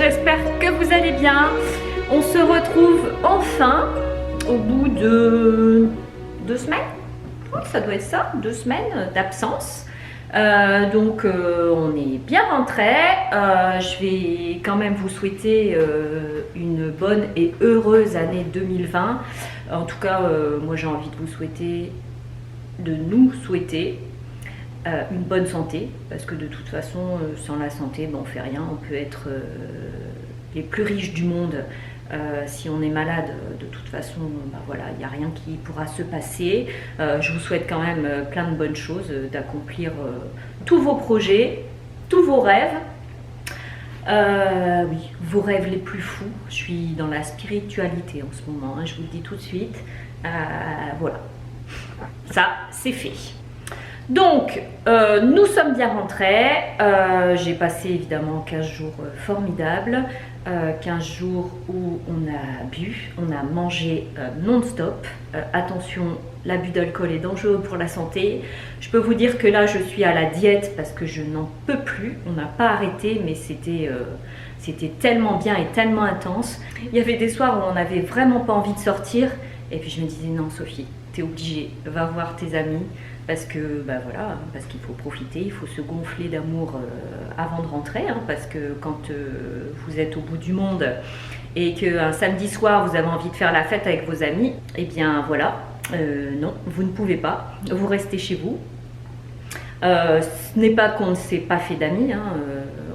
j'espère que vous allez bien. On se retrouve enfin au bout de 2 semaines. Oui, ça doit être ça, 2 semaines d'absence. Donc on est bien rentré. Je vais quand même vous souhaiter une bonne et heureuse année 2020. En tout cas, moi j'ai envie de nous souhaiter une bonne santé, parce que de toute façon, sans la santé, ben, on fait rien. On peut être les plus riches du monde. Si on est malade, de toute façon, ben voilà, il n'y a rien qui pourra se passer. Je vous souhaite quand même plein de bonnes choses, d'accomplir tous vos projets, tous vos rêves. Oui, vos rêves les plus fous. Je suis dans la spiritualité en ce moment, hein, je vous le dis tout de suite. Voilà, ça c'est fait. Donc, nous sommes bien rentrés. J'ai passé évidemment 15 jours formidables. 15 jours où on a bu, on a mangé non-stop. Attention, l'abus d'alcool est dangereux pour la santé. Je peux vous dire que là, je suis à la diète parce que je n'en peux plus. On n'a pas arrêté, mais c'était tellement bien et tellement intense. Il y avait des soirs où on n'avait vraiment pas envie de sortir. Et puis je me disais, non Sophie, t'es obligée, va voir tes amis. Parce que, bah voilà, parce qu'il faut profiter, il faut se gonfler d'amour avant de rentrer. Hein, parce que quand vous êtes au bout du monde et qu'un samedi soir, vous avez envie de faire la fête avec vos amis, eh bien voilà, non, vous ne pouvez pas. Vous restez chez vous. Ce n'est pas qu'on ne s'est pas fait d'amis. Hein,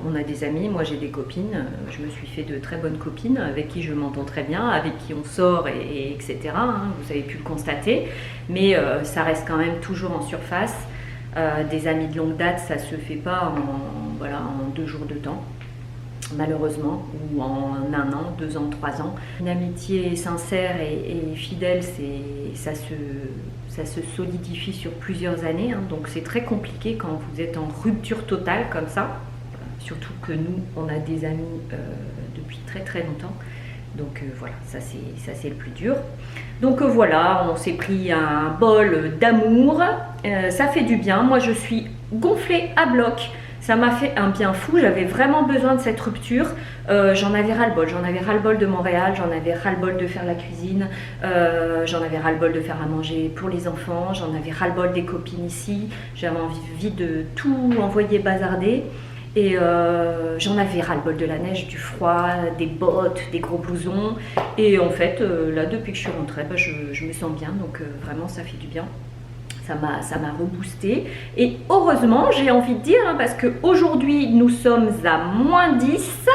on a des amis, moi j'ai des copines. Je me suis fait de très bonnes copines avec qui je m'entends très bien, avec qui on sort, etc. Hein, vous avez pu le constater. Mais ça reste quand même toujours en surface. Des amis de longue date, ça ne se fait pas voilà, en 2 jours de temps, malheureusement, ou en 1 an, 2 ans, 3 ans. Une amitié sincère et fidèle, ça se solidifie sur plusieurs années. Hein, donc c'est très compliqué quand vous êtes en rupture totale comme ça. Surtout que nous, on a des amis depuis très très longtemps. Donc voilà, ça c'est le plus dur. Donc voilà, on s'est pris un bol d'amour. Ça fait du bien. Moi, je suis gonflée à bloc. Ça m'a fait un bien fou. J'avais vraiment besoin de cette rupture. J'en avais ras-le-bol. J'en avais ras-le-bol de Montréal. J'en avais ras-le-bol de faire la cuisine. J'en avais ras-le-bol de faire à manger pour les enfants. J'en avais ras-le-bol des copines ici. J'avais envie de tout envoyer bazarder. Et j'en avais ras-le-bol de la neige, du froid, des bottes, des gros blousons. Et en fait, là, depuis que je suis rentrée, bah, je me sens bien. Donc vraiment, ça fait du bien. Ça m'a reboosté. Et heureusement, j'ai envie de dire, hein, parce qu'aujourd'hui, nous sommes à -10.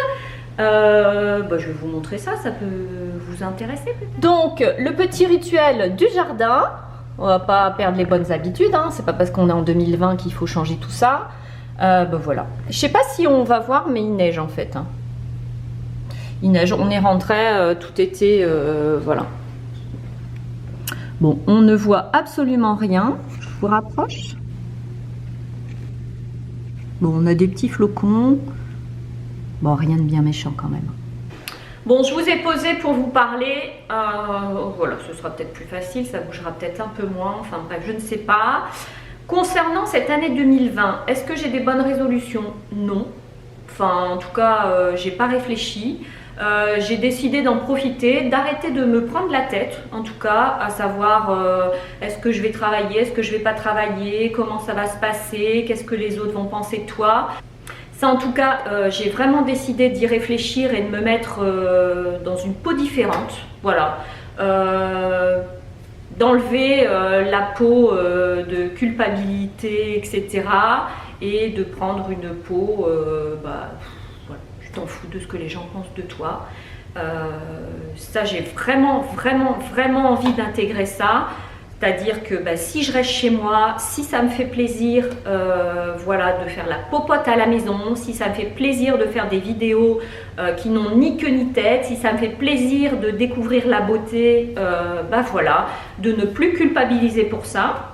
Bah, je vais vous montrer ça, ça peut vous intéresser peut-être. Donc, le petit rituel du jardin. On va pas perdre les bonnes habitudes. Hein. C'est pas parce qu'on est en 2020 qu'il faut changer tout ça. Ben voilà. Je sais pas si on va voir, mais il neige en fait. Hein. Il neige. On est rentré, tout était, voilà. Bon, on ne voit absolument rien. Je vous rapproche. Bon, on a des petits flocons. Bon, rien de bien méchant quand même. Bon, je vous ai posé pour vous parler. Voilà, ce sera peut-être plus facile, ça bougera peut-être un peu moins. Enfin bref, je ne sais pas. Concernant cette année 2020, est-ce que j'ai des bonnes résolutions? Non. Enfin, en tout cas, j'ai pas réfléchi. J'ai décidé d'en profiter, d'arrêter de me prendre la tête, en tout cas, à savoir est-ce que je vais travailler, est-ce que je vais pas travailler, comment ça va se passer, qu'est-ce que les autres vont penser de toi. Ça, en tout cas, j'ai vraiment décidé d'y réfléchir et de me mettre dans une peau différente. Voilà. D'enlever la peau de culpabilité, etc. et de prendre une peau, bah, voilà, tu t'en fous de ce que les gens pensent de toi. Ça, j'ai vraiment envie d'intégrer ça. C'est-à-dire que bah, si je reste chez moi, si ça me fait plaisir voilà, de faire la popote à la maison, si ça me fait plaisir de faire des vidéos qui n'ont ni queue ni tête, si ça me fait plaisir de découvrir la beauté, bah voilà, de ne plus culpabiliser pour ça.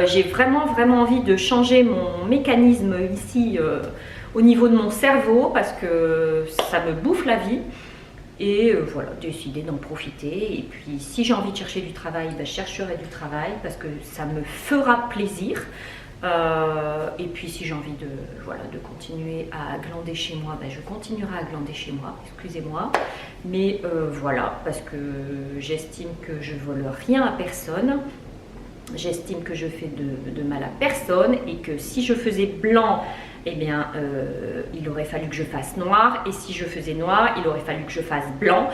J'ai vraiment envie de changer mon mécanisme ici au niveau de mon cerveau parce que ça me bouffe la vie. Et voilà, décider d'en profiter. Et puis si j'ai envie de chercher du travail, ben, je chercherai du travail parce que ça me fera plaisir. Et puis si j'ai envie de, voilà, de continuer à glander chez moi, ben, je continuerai à glander chez moi, excusez-moi. Mais voilà, parce que j'estime que je vole rien à personne. J'estime que je fais de mal à personne et que si je faisais blanc, eh bien, il aurait fallu que je fasse noir. Et si je faisais noir, il aurait fallu que je fasse blanc.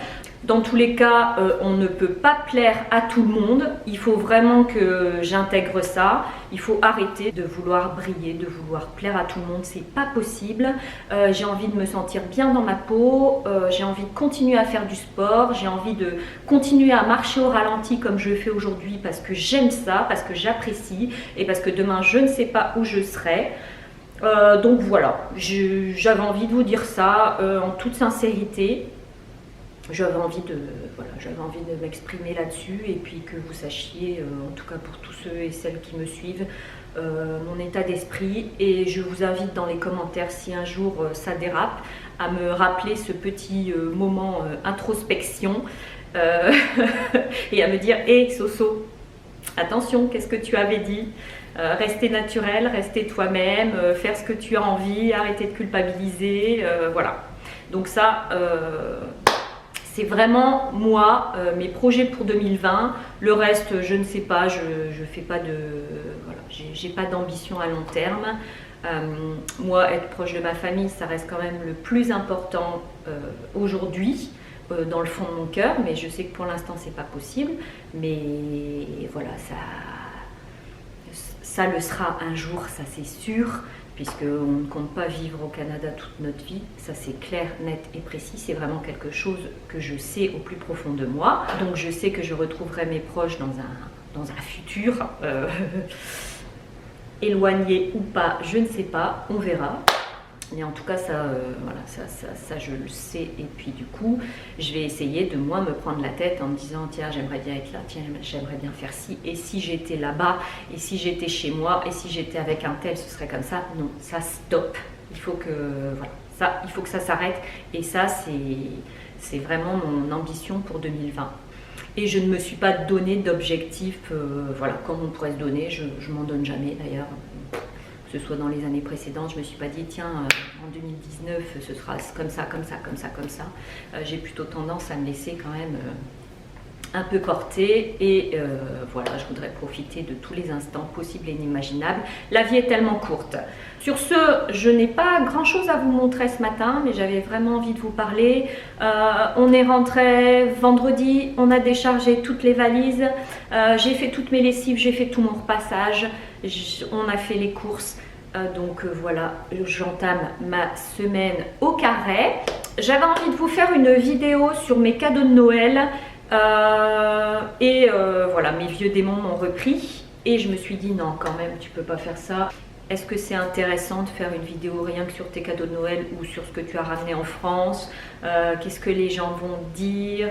Dans tous les cas, on ne peut pas plaire à tout le monde. Il faut vraiment que j'intègre ça. Il faut arrêter de vouloir briller, de vouloir plaire à tout le monde. C'est pas possible. J'ai envie de me sentir bien dans ma peau. J'ai envie de continuer à faire du sport. J'ai envie de continuer à marcher au ralenti comme je le fais aujourd'hui parce que j'aime ça, parce que j'apprécie et parce que demain, je ne sais pas où je serai. Donc voilà, j'avais envie de vous dire ça en toute sincérité. J'avais envie de m'exprimer là-dessus et puis que vous sachiez, en tout cas pour tous ceux et celles qui me suivent, mon état d'esprit. Et je vous invite dans les commentaires, si un jour ça dérape, à me rappeler ce petit moment introspection et à me dire « Hé Soso, attention, qu'est-ce que tu avais dit ?» Rester naturel, rester toi-même, faire ce que tu as envie, arrêter de culpabiliser, voilà. Donc ça, c'est vraiment moi, mes projets pour 2020. Le reste, je ne sais pas, je fais pas de, voilà, j'ai pas d'ambition à long terme. Moi, être proche de ma famille, ça reste quand même le plus important aujourd'hui. Dans le fond de mon cœur, mais je sais que pour l'instant c'est pas possible, mais voilà, ça le sera un jour, ça c'est sûr, puisqu'on ne compte pas vivre au Canada toute notre vie, ça c'est clair, net et précis, c'est vraiment quelque chose que je sais au plus profond de moi, donc je sais que je retrouverai mes proches dans un futur, éloigné ou pas, je ne sais pas, on verra. Mais en tout cas, voilà, ça, je le sais. Et puis du coup, je vais essayer de moi me prendre la tête en me disant tiens, j'aimerais bien être là, tiens, j'aimerais bien faire ci. Et si j'étais là-bas, et si j'étais chez moi, et si j'étais avec un tel, ce serait comme ça. Non, ça stop. Il faut que, voilà, ça, il faut que ça s'arrête. Et ça, c'est vraiment mon ambition pour 2020. Et je ne me suis pas donné d'objectif, voilà, comme on pourrait se donner. Je ne m'en donne jamais d'ailleurs. Que ce soit dans les années précédentes, je ne me suis pas dit tiens, en 2019 ce sera comme ça, comme ça, comme ça, comme ça. J'ai plutôt tendance à me laisser quand même un peu porter et voilà, je voudrais profiter de tous les instants possibles et inimaginables. La vie est tellement courte. Sur ce, je n'ai pas grand chose à vous montrer ce matin, mais j'avais vraiment envie de vous parler. On est rentré vendredi, on a déchargé toutes les valises, j'ai fait toutes mes lessives, j'ai fait tout mon repassage, on a fait les courses. Donc voilà, j'entame ma semaine au carré. J'avais envie de vous faire une vidéo sur mes cadeaux de Noël. Voilà, mes vieux démons m'ont repris et je me suis dit non, quand même tu peux pas faire ça. Est-ce que c'est intéressant de faire une vidéo rien que sur tes cadeaux de Noël ou sur ce que tu as ramené en France? Qu'est-ce que les gens vont dire?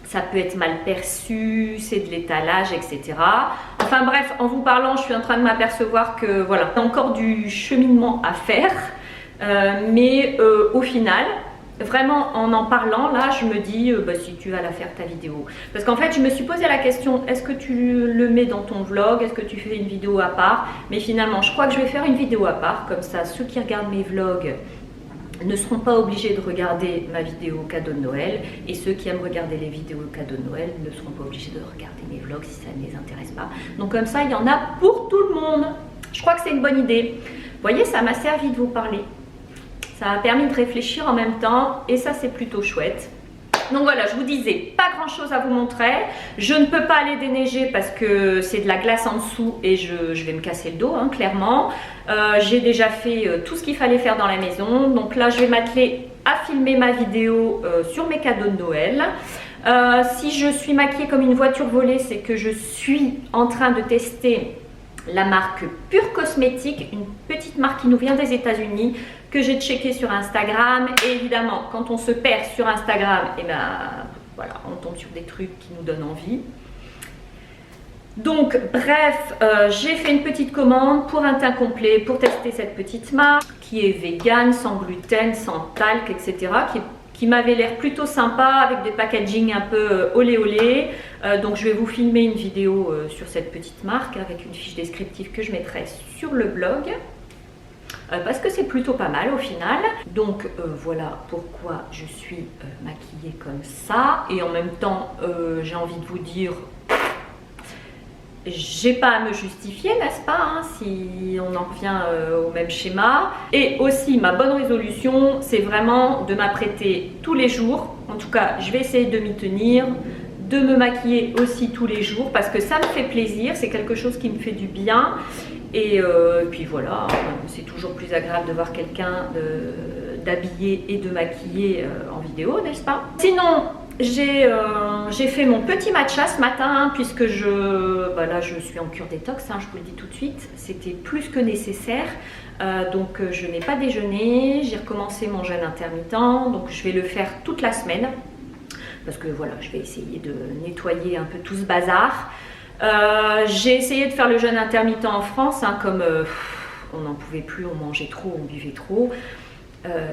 Ça peut être mal perçu, c'est de l'étalage, etc. Enfin bref, en vous parlant, je suis en train de m'apercevoir que voilà, il y a encore du cheminement à faire, mais au final, vraiment en parlant là, je me dis bah, si tu vas la faire ta vidéo, parce qu'en fait je me suis posé la question, est-ce que tu le mets dans ton vlog, est-ce que tu fais une vidéo à part? Mais finalement je crois que je vais faire une vidéo à part, comme ça ceux qui regardent mes vlogs ne seront pas obligés de regarder ma vidéo cadeau de Noël, et ceux qui aiment regarder les vidéos cadeau de Noël ne seront pas obligés de regarder mes vlogs si ça ne les intéresse pas. Donc comme ça il y en a pour tout le monde. Je crois que c'est une bonne idée. Vous voyez, ça m'a servi de vous parler. Ça m'a permis de réfléchir en même temps et ça c'est plutôt chouette. Donc voilà, je vous disais, pas grand chose à vous montrer. Je ne peux pas aller déneiger parce que c'est de la glace en dessous et je vais me casser le dos, hein, clairement. J'ai déjà fait tout ce qu'il fallait faire dans la maison. Donc là, je vais m'atteler à filmer ma vidéo sur mes cadeaux de Noël. Si je suis maquillée comme une voiture volée, c'est que je suis en train de tester la marque Pure Cosmétique, une petite marque qui nous vient des États-Unis, que j'ai checké sur Instagram. Et évidemment, quand on se perd sur Instagram, et ben voilà, on tombe sur des trucs qui nous donnent envie. Donc bref, j'ai fait une petite commande pour un teint complet, pour tester cette petite marque qui est vegan, sans gluten, sans talc, etc. qui m'avait l'air plutôt sympa avec des packaging un peu olé olé. Donc je vais vous filmer une vidéo sur cette petite marque avec une fiche descriptive que je mettrai sur le blog. Parce que c'est plutôt pas mal au final. Donc voilà pourquoi je suis maquillée comme ça. Et en même temps, j'ai envie de vous dire, j'ai pas à me justifier, n'est-ce pas, hein, si on en revient au même schéma. Et aussi, ma bonne résolution, c'est vraiment de m'apprêter tous les jours. En tout cas, je vais essayer de m'y tenir, de me maquiller aussi tous les jours parce que ça me fait plaisir, c'est quelque chose qui me fait du bien. Et puis voilà, c'est toujours plus agréable de voir quelqu'un d'habillé et de maquiller en vidéo, n'est-ce pas? Sinon, j'ai fait mon petit matcha ce matin, hein, puisque là je suis en cure détox, hein, je vous le dis tout de suite, c'était plus que nécessaire. Donc je n'ai pas déjeuné, j'ai recommencé mon jeûne intermittent, donc je vais le faire toute la semaine. Parce que voilà, je vais essayer de nettoyer un peu tout ce bazar. J'ai essayé de faire le jeûne intermittent en France, hein, comme on n'en pouvait plus, on mangeait trop, on buvait trop.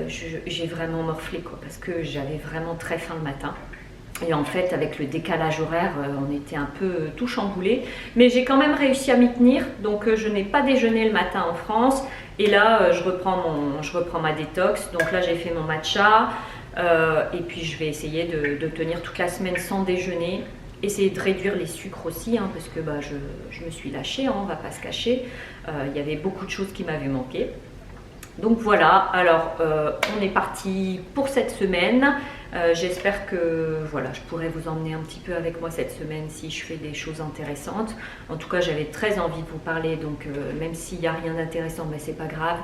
J'ai vraiment morflé quoi, parce que j'avais vraiment très faim le matin. Et en fait, avec le décalage horaire, on était un peu tout chamboulé. Mais j'ai quand même réussi à m'y tenir. Donc je n'ai pas déjeuné le matin en France. Et là, je reprends ma détox. Donc là, j'ai fait mon matcha. Et puis je vais essayer de tenir toute la semaine sans déjeuner. Essayer de réduire les sucres aussi, hein, parce que je me suis lâchée, hein, on ne va pas se cacher. Il y avait beaucoup de choses qui m'avaient manqué. Donc voilà, alors on est parti pour cette semaine. J'espère que voilà, je pourrai vous emmener un petit peu avec moi cette semaine si je fais des choses intéressantes. En tout cas, j'avais très envie de vous parler, donc même s'il n'y a rien d'intéressant, mais c'est pas grave.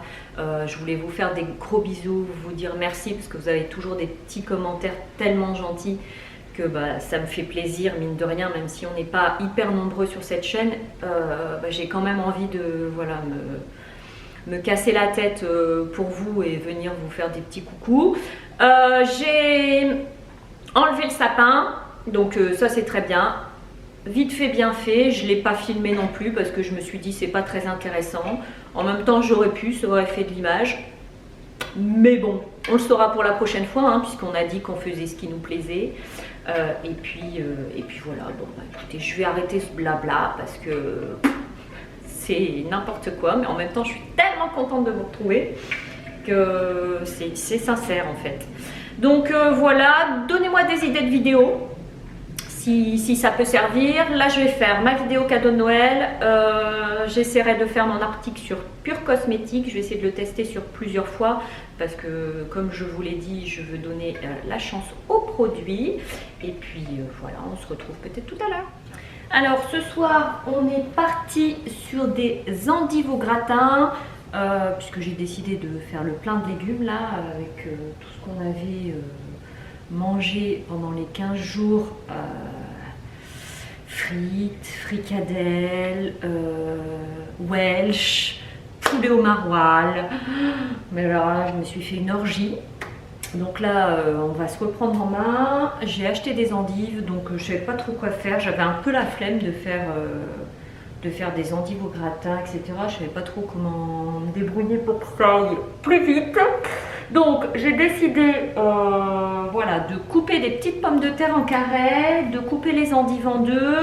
Je voulais vous faire des gros bisous, vous dire merci parce que vous avez toujours des petits commentaires tellement gentils que ça me fait plaisir, mine de rien, même si on n'est pas hyper nombreux sur cette chaîne. J'ai quand même envie de voilà, me casser la tête pour vous et venir vous faire des petits coucous. J'ai enlevé le sapin, donc ça c'est très bien. Vite fait, bien fait. Je ne l'ai pas filmé non plus parce que je me suis dit c'est pas très intéressant. En même temps, j'aurais pu, ça aurait fait de l'image. Mais bon, on le saura pour la prochaine fois, hein, puisqu'on a dit qu'on faisait ce qui nous plaisait. Et puis voilà, bon, écoutez, je vais arrêter ce blabla parce que c'est n'importe quoi. Mais en même temps, je suis tellement contente de vous retrouver que c'est sincère en fait. Donc voilà, donnez-moi des idées de vidéos. Si ça peut servir. Là je vais faire ma vidéo cadeau de Noël, j'essaierai de faire mon article sur Pure Cosmétique, je vais essayer de le tester sur plusieurs fois parce que comme je vous l'ai dit, je veux donner la chance au produit et puis voilà, on se retrouve peut-être tout à l'heure. Alors ce soir on est parti sur des endives au gratin puisque j'ai décidé de faire le plein de légumes là avec tout ce qu'on avait manger pendant les 15 jours, frites, fricadelles, welsh, poulet au maroilles. Mais alors là, je me suis fait une orgie. Donc là, on va se reprendre en main. J'ai acheté des endives, donc je ne savais pas trop quoi faire. J'avais un peu la flemme de faire des endives au gratin, etc. Je ne savais pas trop comment me débrouiller pour que ça aille plus vite. Donc j'ai décidé voilà, de couper des petites pommes de terre en carré, de couper les endives en deux.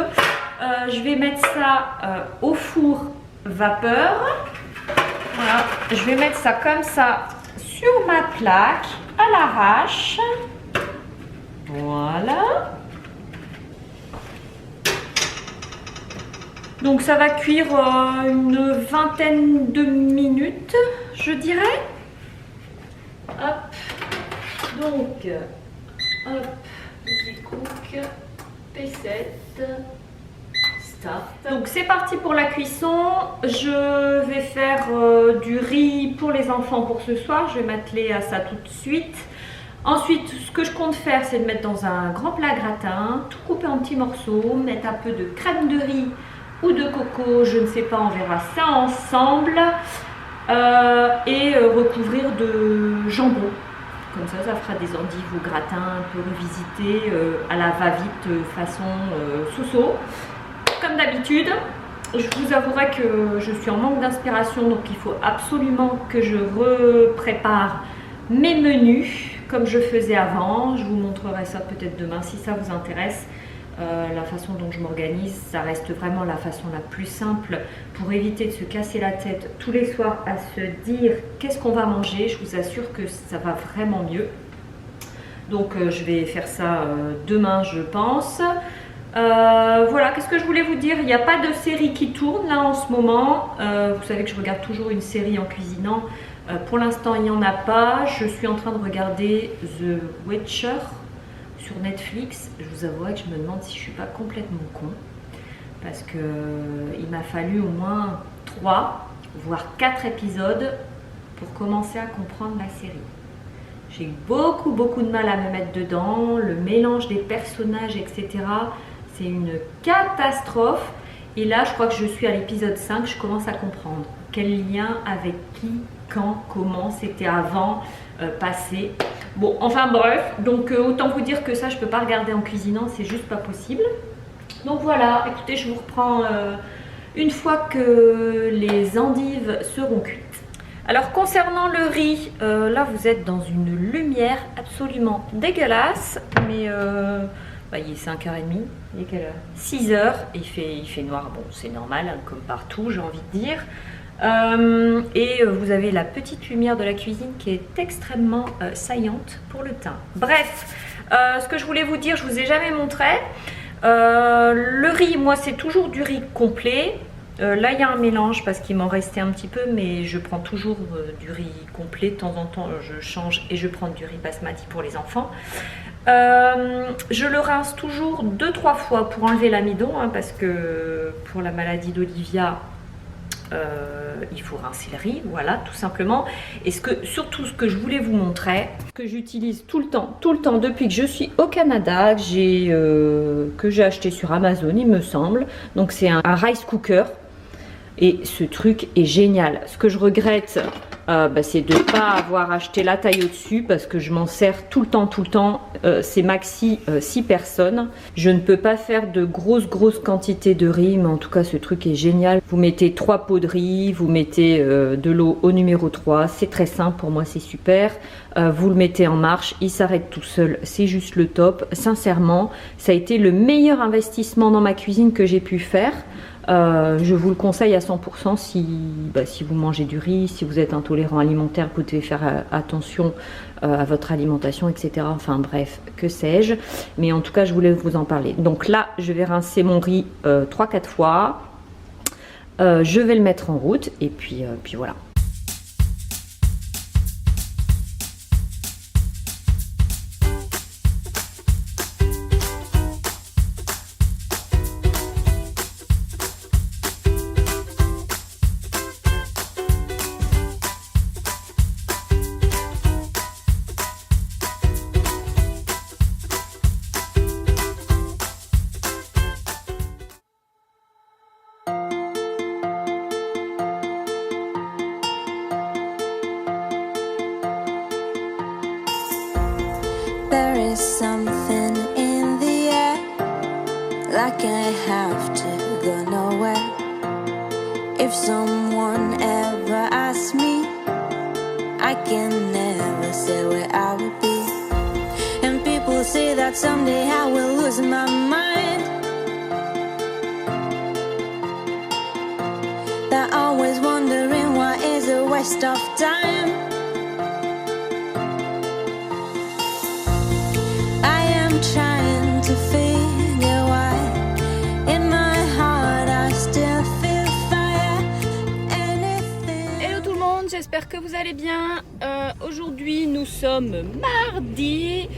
Je vais mettre ça au four vapeur. Voilà. Je vais mettre ça comme ça sur ma plaque à l'arrache. Voilà. Donc ça va cuire une vingtaine de minutes, je dirais. Hop, donc, hop, Easy Cook, P7, Start. Donc c'est parti pour la cuisson. Je vais faire du riz pour les enfants pour ce soir. Je vais m'atteler à ça tout de suite. Ensuite, ce que je compte faire, c'est de mettre dans un grand plat gratin, tout couper en petits morceaux, mettre un peu de crème de riz ou de coco, je ne sais pas, on verra ça ensemble. Et recouvrir de jambon. Comme ça fera des endives au gratin un peu revisitées à la va-vite façon Soso. Comme d'habitude, je vous avouerai que je suis en manque d'inspiration, donc il faut absolument que je reprépare mes menus. comme je faisais avant. Je vous montrerai ça peut-être demain si ça vous intéresse. La façon dont je m'organise, ça reste vraiment la façon la plus simple pour éviter de se casser la tête tous les soirs à se dire qu'est-ce qu'on va manger. Je vous assure que ça va vraiment mieux. Donc je vais faire ça demain, je pense. Voilà, qu'est-ce que je voulais vous dire? Il n'y a pas de série qui tourne là en ce moment. Vous savez que je regarde toujours une série en cuisinant. Pour l'instant, il n'y en a pas. Je suis en train de regarder The Witcher sur Netflix. Je vous avouerai que je me demande si je ne suis pas complètement con. Parce qu'il m'a fallu au moins 3, voire 4 épisodes pour commencer à comprendre la série. J'ai eu beaucoup de mal à me mettre dedans. Le mélange des personnages, etc. C'est une catastrophe. Et là, je crois que je suis à l'épisode 5. Je commence à comprendre. Quel lien avec qui, quand, comment, c'était avant, passé. Bon, enfin bref. Donc autant vous dire que ça, je ne peux pas regarder en cuisinant. C'est juste pas possible. Donc voilà, écoutez, je vous reprends une fois que les endives seront cuites. Alors concernant le riz, là vous êtes dans une lumière absolument dégueulasse, mais il est 5h30, il est quelle heure? 6h, il fait noir, bon c'est normal, hein, comme partout j'ai envie de dire. Et vous avez la petite lumière de la cuisine qui est extrêmement saillante pour le teint. Bref, ce que je voulais vous dire, je vous ai jamais montré. Le riz, moi c'est toujours du riz complet. Là il y a un mélange parce qu'il m'en restait un petit peu, mais je prends toujours du riz complet. De temps en temps je change et je prends du riz basmati pour les enfants. Je le rince toujours 2-3 fois pour enlever l'amidon, hein, parce que pour la maladie d'Olivia il faut rincer le riz, voilà, tout simplement. Et surtout ce que je voulais vous montrer, que j'utilise tout le temps depuis que je suis au Canada, que j'ai acheté sur Amazon il me semble. Donc c'est un rice cooker et ce truc est génial. Ce que je regrette, c'est de ne pas avoir acheté la taille au-dessus parce que je m'en sers tout le temps. C'est maxi 6 personnes. Je ne peux pas faire de grosses quantités de riz, mais en tout cas ce truc est génial. Vous mettez 3 pots de riz, vous mettez de l'eau au numéro 3. C'est très simple, pour moi c'est super. Vous le mettez en marche, il s'arrête tout seul, c'est juste le top. Sincèrement, ça a été le meilleur investissement dans ma cuisine que j'ai pu faire. Je vous le conseille à 100% si vous mangez du riz, si vous êtes intolérant alimentaire, vous devez faire attention à votre alimentation, etc. Enfin bref, que sais-je. Mais en tout cas, je voulais vous en parler. Donc là, je vais rincer mon riz 3-4 fois. Je vais le mettre en route et puis voilà. There is something in the air, like I have to go nowhere. If someone ever asks me, I can never say where I would be. And people say that someday I will lose my mind. They're always wondering why is a waste of time. Trying to figure why in my heart I still feel fire. Hello tout le monde, j'espère que vous allez bien. Aujourd'hui nous sommes mardi.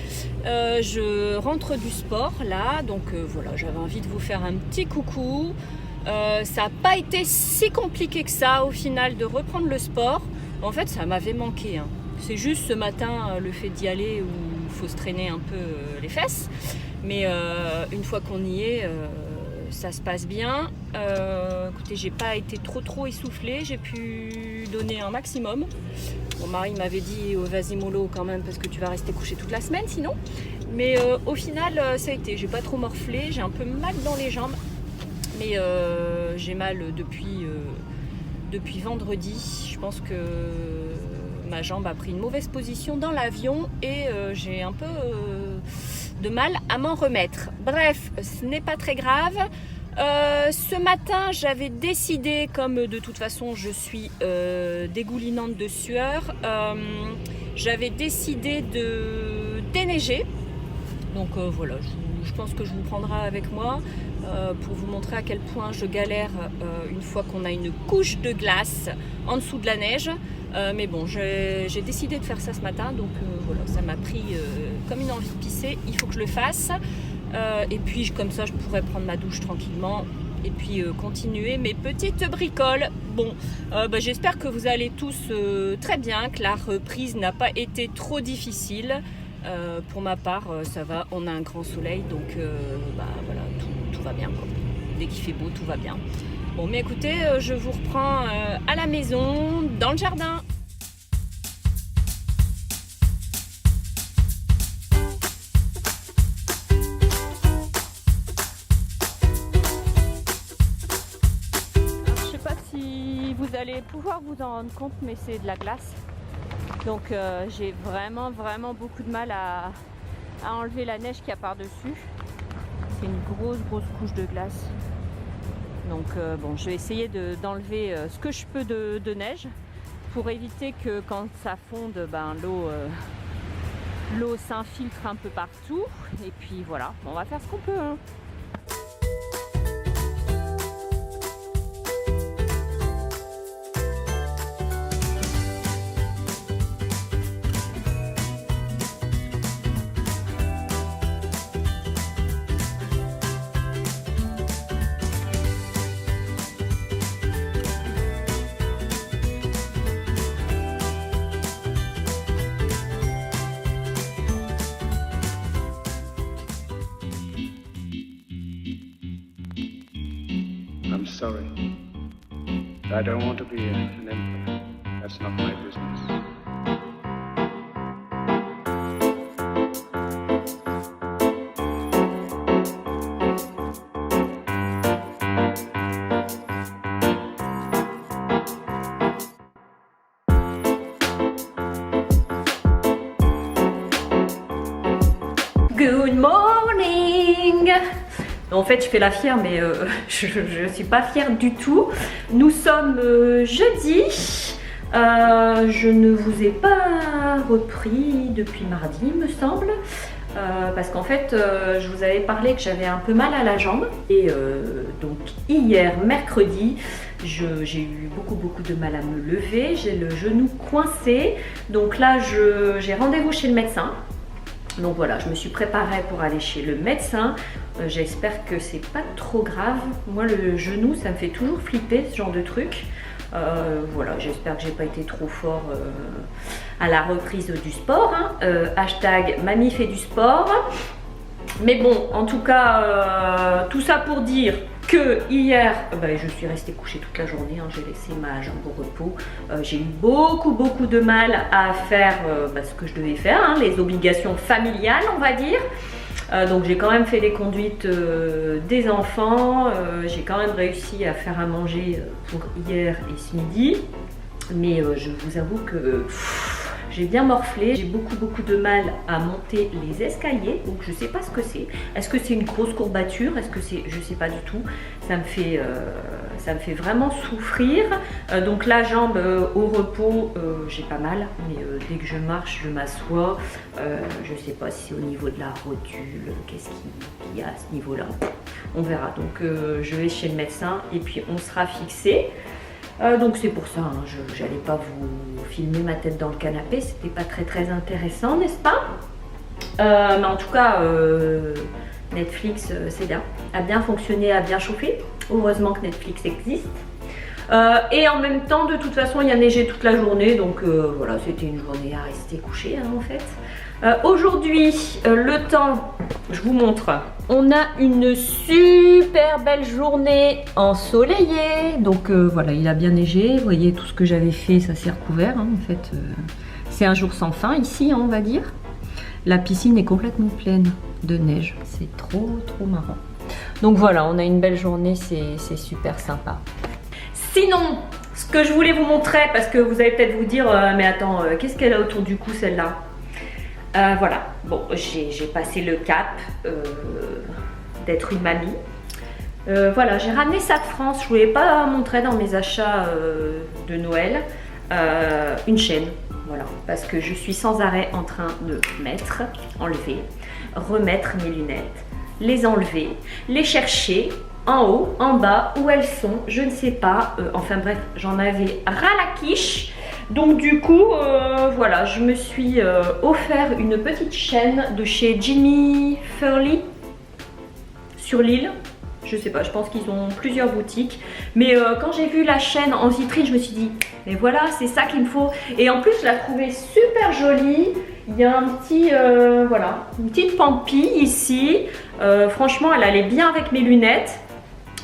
Je rentre du sport là, donc voilà, j'avais envie de vous faire un petit coucou. Ça n'a pas été si compliqué que ça au final de reprendre le sport. En fait ça m'avait manqué, hein. C'est juste ce matin le fait d'y aller où il faut se traîner un peu les fesses. Mais une fois qu'on y est, ça se passe bien. Écoutez, j'ai pas été trop essoufflée, j'ai pu donner un maximum. Mon mari m'avait dit vas-y mollo quand même parce que tu vas rester couché toute la semaine sinon. Mais au final ça a été, j'ai pas trop morflé, j'ai un peu mal dans les jambes. Mais j'ai mal depuis vendredi. Je pense que ma jambe a pris une mauvaise position dans l'avion et j'ai un peu de mal à m'en remettre. Bref, ce n'est pas très grave. Ce matin, j'avais décidé, comme de toute façon je suis dégoulinante de sueur, j'avais décidé de déneiger. Donc voilà, je pense que je vous prendrai avec moi pour vous montrer à quel point je galère une fois qu'on a une couche de glace en dessous de la neige. Mais bon, j'ai décidé de faire ça ce matin, donc voilà, ça m'a pris comme une envie de pisser, il faut que je le fasse. Et puis comme ça, je pourrais prendre ma douche tranquillement et puis continuer mes petites bricoles. Bon, j'espère que vous allez tous très bien, que la reprise n'a pas été trop difficile. Pour ma part, ça va, on a un grand soleil, donc voilà, tout va bien, quoi. Dès qu'il fait beau, tout va bien. Bon, mais écoutez, je vous reprends à la maison, dans le jardin. Alors, je sais pas si vous allez pouvoir vous en rendre compte, mais c'est de la glace. Donc j'ai vraiment beaucoup de mal à enlever la neige qu'il y a par-dessus. C'est une grosse couche de glace. Donc bon, je vais essayer d'enlever ce que je peux de neige pour éviter que quand ça fonde, l'eau s'infiltre un peu partout. Et puis voilà, on va faire ce qu'on peut, hein. I'm sorry. I don't want to be an emperor. That's not my business. Good morning! En fait, je fais la fière, mais je ne suis pas fière du tout. Nous sommes jeudi. Je ne vous ai pas repris depuis mardi, il me semble. Parce qu'en fait, je vous avais parlé que j'avais un peu mal à la jambe. Et donc, hier, mercredi, j'ai eu beaucoup de mal à me lever. J'ai le genou coincé. Donc là, j'ai rendez-vous chez le médecin. Donc voilà, je me suis préparée pour aller chez le médecin. J'espère que c'est pas trop grave. Moi, le genou, ça me fait toujours flipper, ce genre de truc. Voilà, j'espère que j'ai pas été trop fort à la reprise du sport, hein. Hashtag mamie fait du sport. Mais bon, en tout cas, tout ça pour dire que hier, je suis restée couchée toute la journée, hein. J'ai laissé ma jambe au repos. J'ai eu beaucoup de mal à faire ce que je devais faire, hein, les obligations familiales, on va dire. Donc j'ai quand même fait les conduites des enfants. J'ai quand même réussi à faire à manger pour hier et ce midi. Mais je vous avoue que j'ai bien morflé, j'ai beaucoup de mal à monter les escaliers, donc je sais pas ce que c'est. Est-ce que c'est une grosse courbature? Est-ce que c'est, je sais pas du tout. Ça me fait vraiment souffrir. Donc la jambe au repos, j'ai pas mal, mais dès que je marche, je m'assois. Je sais pas si c'est au niveau de la rotule, qu'est-ce qu'il y a à ce niveau-là. On verra. Donc je vais chez le médecin et puis on sera fixé. Donc c'est pour ça, hein, je n'allais pas vous filmer ma tête dans le canapé, c'était pas très intéressant, n'est-ce pas? Mais en tout cas, Netflix, c'est bien, a bien fonctionné, a bien chauffé. Heureusement que Netflix existe. Et en même temps, de toute façon, il y a neigé toute la journée, donc voilà, c'était une journée à rester couché, hein, en fait. Aujourd'hui, le temps, je vous montre. On a une super belle journée ensoleillée. Donc voilà, il a bien neigé. Vous voyez, tout ce que j'avais fait, ça s'est recouvert, hein, en fait. C'est un jour sans fin ici, hein, on va dire. La piscine est complètement pleine de neige. C'est trop marrant. Donc voilà, on a une belle journée, c'est super sympa. Sinon, Ce que je voulais vous montrer, parce que vous allez peut-être vous dire mais attends, qu'est-ce qu'elle a autour du cou celle-là? Voilà, bon, j'ai passé le cap d'être une mamie. Voilà, j'ai ramené ça de France. Je voulais pas montrer dans mes achats de Noël une chaîne. Voilà, parce que je suis sans arrêt en train de mettre, enlever, remettre mes lunettes, les enlever, les chercher en haut, en bas, où elles sont, je ne sais pas. Enfin bref, j'en avais ras la quiche. Donc du coup, voilà, je me suis offert une petite chaîne de chez Jimmy Furley sur Lille. Je sais pas, je pense qu'ils ont plusieurs boutiques. Mais quand j'ai vu la chaîne en vitrine, je me suis dit, mais voilà, c'est ça qu'il me faut. Et en plus, je la trouvais super jolie. Il y a un petit, voilà, une petite pampille ici. Franchement, elle allait bien avec mes lunettes.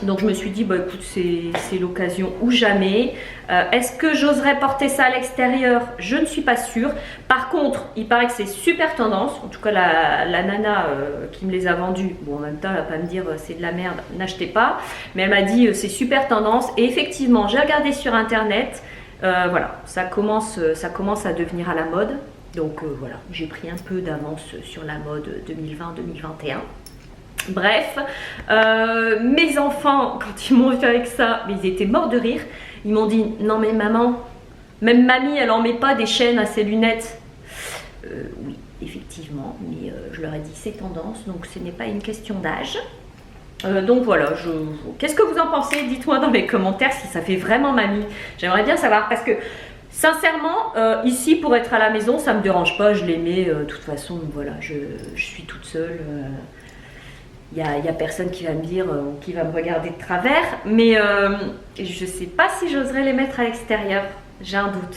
Donc je me suis dit, bah écoute, c'est l'occasion ou jamais. Est-ce que j'oserais porter ça à l'extérieur? Je ne suis pas sûre. Par contre, il paraît que c'est super tendance. En tout cas, la nana qui me les a vendus, bon en même temps, elle va pas me dire c'est de la merde, n'achetez pas. Mais elle m'a dit c'est super tendance. Et effectivement, j'ai regardé sur internet. Voilà, ça commence à devenir à la mode. Donc voilà, j'ai pris un peu d'avance sur la mode 2020-2021. Bref, mes enfants, quand ils m'ont vu avec ça, ils étaient morts de rire. Ils m'ont dit, non mais maman, même mamie, elle en met pas des chaînes à ses lunettes. Oui, effectivement, mais je leur ai dit, c'est tendance, donc ce n'est pas une question d'âge. Donc voilà, qu'est-ce que vous en pensez? Dites-moi dans les commentaires si ça fait vraiment mamie. J'aimerais bien savoir, parce que sincèrement, ici pour être à la maison, ça me dérange pas, je les mets. De toute façon, voilà, je suis toute seule. Il n'y a personne qui va me dire, qui va me regarder de travers, mais je ne sais pas si j'oserais les mettre à l'extérieur, j'ai un doute.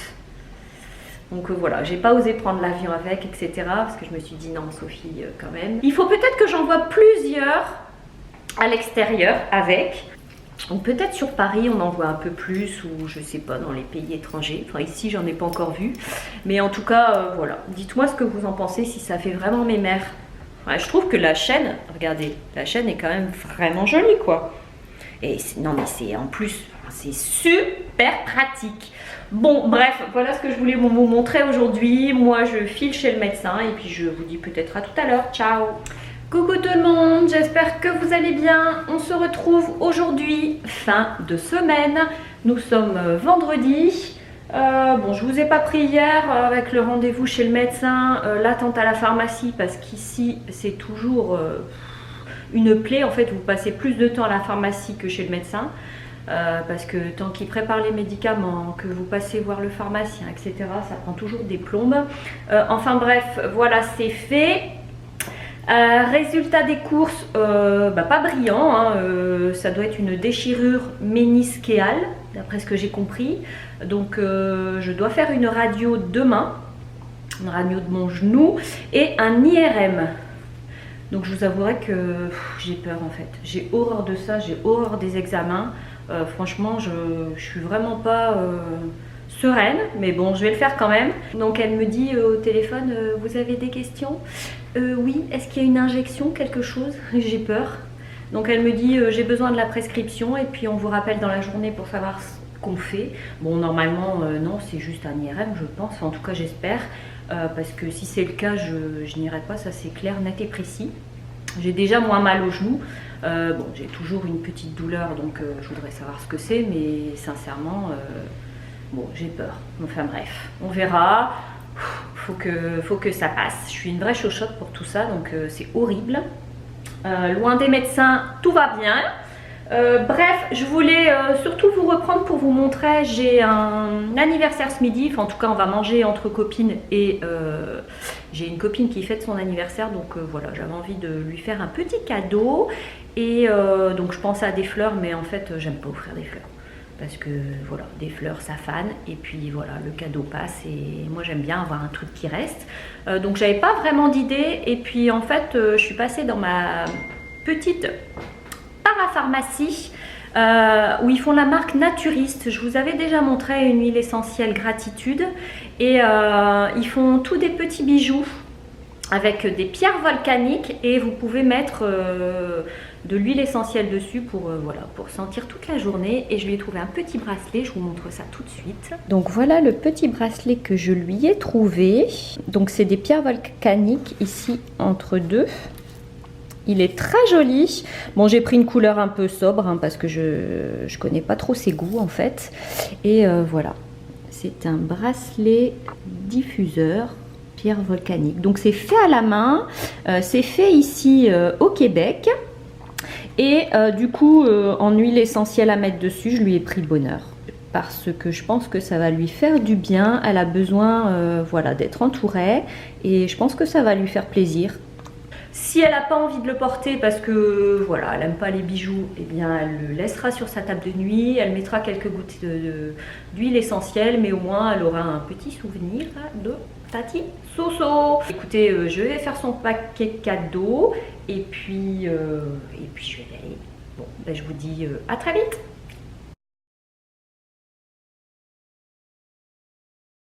Donc voilà, j'ai pas osé prendre l'avion avec, etc. Parce que je me suis dit non Sophie, quand même. Il faut peut-être que j'en voie plusieurs à l'extérieur avec. Ou peut-être sur Paris on en voit un peu plus, ou je sais pas, dans les pays étrangers. Enfin ici j'en ai pas encore vu. Mais en tout cas, voilà. Dites-moi ce que vous en pensez, si ça fait vraiment mes mères. Ouais, je trouve que la chaîne, regardez, la chaîne est quand même vraiment jolie quoi. Et non mais c'est en plus, c'est super pratique. Bon bref, voilà ce que je voulais vous montrer aujourd'hui. Moi je file chez le médecin et puis je vous dis peut-être à tout à l'heure. Ciao. Coucou tout le monde, j'espère que vous allez bien. On se retrouve aujourd'hui, fin de semaine. Nous sommes vendredi. Bon, je vous ai pas pris hier avec le rendez-vous chez le médecin, l'attente à la pharmacie, parce qu'ici c'est toujours une plaie. En fait, vous passez plus de temps à la pharmacie que chez le médecin, parce que tant qu'il prépare les médicaments, que vous passez voir le pharmacien, etc., ça prend toujours des plombes. Enfin bref, voilà, c'est fait. Résultat des courses, pas brillant, hein, ça doit être une déchirure ménisquéale, d'après ce que j'ai compris. Donc je dois faire une radio demain, une radio de mon genou et un IRM. Donc je vous avouerai que j'ai peur en fait. J'ai horreur de ça, j'ai horreur des examens. Franchement, je suis vraiment pas sereine, mais bon, je vais le faire quand même. Donc elle me dit au téléphone, vous avez des questions? Oui, est-ce qu'il y a une injection, quelque chose? J'ai peur. Donc elle me dit, j'ai besoin de la prescription et puis on vous rappelle dans la journée pour savoir ce qu'on fait. Bon, normalement, non, c'est juste un IRM, je pense. Enfin, en tout cas, j'espère. Parce que si c'est le cas, je n'irai pas, ça c'est clair, net et précis. J'ai déjà moins mal au genou. Bon, j'ai toujours une petite douleur, donc je voudrais savoir ce que c'est, mais sincèrement, bon, j'ai peur. Enfin bref, on verra. Faut que ça passe. Je suis une vraie chochotte pour tout ça, donc c'est horrible. Loin des médecins, tout va bien. Bref, je voulais surtout vous reprendre pour vous montrer, j'ai un anniversaire ce midi, enfin en tout cas on va manger entre copines et j'ai une copine qui fête son anniversaire, donc voilà, j'avais envie de lui faire un petit cadeau et donc je pensais à des fleurs, mais en fait j'aime pas offrir des fleurs. Parce que voilà, des fleurs ça fane et puis voilà, le cadeau passe et moi j'aime bien avoir un truc qui reste. Donc j'avais pas vraiment d'idée et puis en fait je suis passée dans ma petite parapharmacie où ils font la marque Naturiste. Je vous avais déjà montré une huile essentielle Gratitude et ils font tous des petits bijoux. avec des pierres volcaniques et vous pouvez mettre de l'huile essentielle dessus pour, voilà, pour sentir toute la journée. Et je lui ai trouvé un petit bracelet, je vous montre ça tout de suite. Donc voilà le petit bracelet que je lui ai trouvé. Donc c'est des pierres volcaniques ici entre deux. Il est très joli. Bon, j'ai pris une couleur un peu sobre hein, parce que je connais pas trop ses goûts en fait. Et voilà, c'est un bracelet diffuseur pierre volcanique. Donc c'est fait à la main, c'est fait ici au Québec. Et du coup, en huile essentielle à mettre dessus, je lui ai pris Bonheur. Parce que je pense que ça va lui faire du bien. Elle a besoin voilà, d'être entourée. Et je pense que ça va lui faire plaisir. Si elle n'a pas envie de le porter parce que voilà, elle n'aime pas les bijoux, eh bien elle le laissera sur sa table de nuit, elle mettra quelques gouttes d'huile essentielle, mais au moins elle aura un petit souvenir de Tati Soso. Écoutez, je vais faire son paquet cadeau et puis je vais y aller. Bon, ben, je vous dis à très vite.